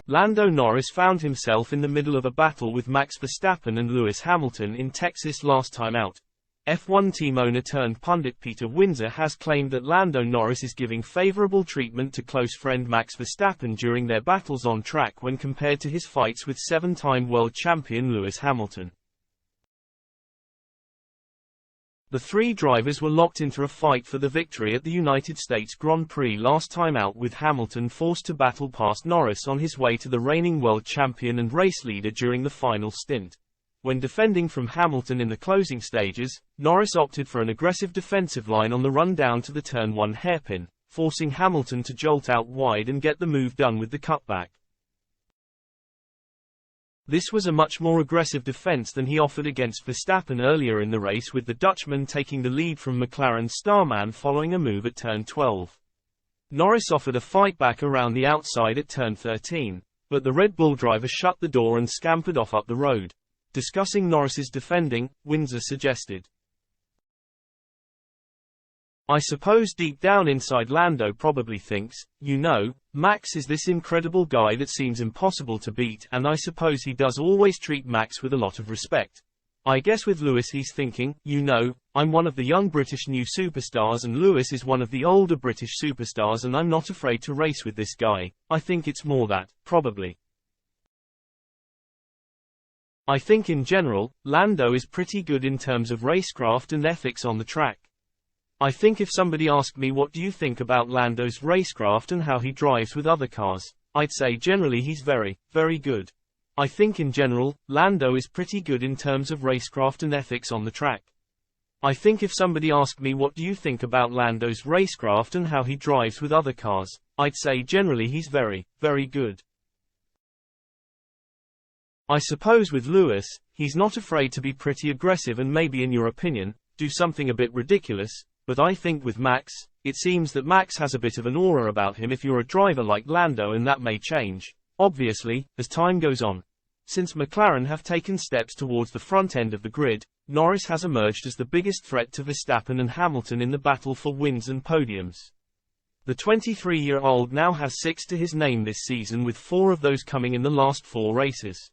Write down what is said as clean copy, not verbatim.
Lando Norris found himself in the middle of a battle with Max Verstappen and Lewis Hamilton in Texas last time out. F1 team owner turned pundit Peter Windsor has claimed that Lando Norris is giving favorable treatment to close friend Max Verstappen during their battles on track when compared to his fights with seven-time world champion Lewis Hamilton. The three drivers were locked into a fight for the victory at the United States Grand Prix last time out, with Hamilton forced to battle past Norris on his way to the reigning world champion and race leader during the final stint. When defending from Hamilton in the closing stages, Norris opted for an aggressive defensive line on the run down to the turn 1 hairpin, forcing Hamilton to jolt out wide and get the move done with the cutback. This was a much more aggressive defense than he offered against Verstappen earlier in the race, with the Dutchman taking the lead from McLaren's starman following a move at turn 12. Norris offered a fight back around the outside at turn 13, but the Red Bull driver shut the door and scampered off up the road. Discussing Norris's defending, Windsor suggested, "I suppose deep down inside Lando probably thinks, Max is this incredible guy that seems impossible to beat, and I suppose he does always treat Max with a lot of respect. I guess with Lewis he's thinking, I'm one of the young British new superstars and Lewis is one of the older British superstars and I'm not afraid to race with this guy. I think it's more that, probably. I think in general, Lando is pretty good in terms of racecraft and ethics on the track. I think if somebody asked me what do you think about Lando's racecraft and how he drives with other cars, I'd say generally he's very, very good. I think in general, Lando is pretty good in terms of racecraft and ethics on the track. I think if somebody asked me what do you think about Lando's racecraft and how he drives with other cars, I'd say generally he's very, very good. I suppose with Lewis, he's not afraid to be pretty aggressive and maybe in your opinion, do something a bit ridiculous. But I think with Max, it seems that Max has a bit of an aura about him if you're a driver like Lando, and that may change, obviously, as time goes on. Since McLaren have taken steps towards the front end of the grid, Norris has emerged as the biggest threat to Verstappen and Hamilton in the battle for wins and podiums. The 23-year-old now has 6 to his name this season, with 4 of those coming in the last 4 races.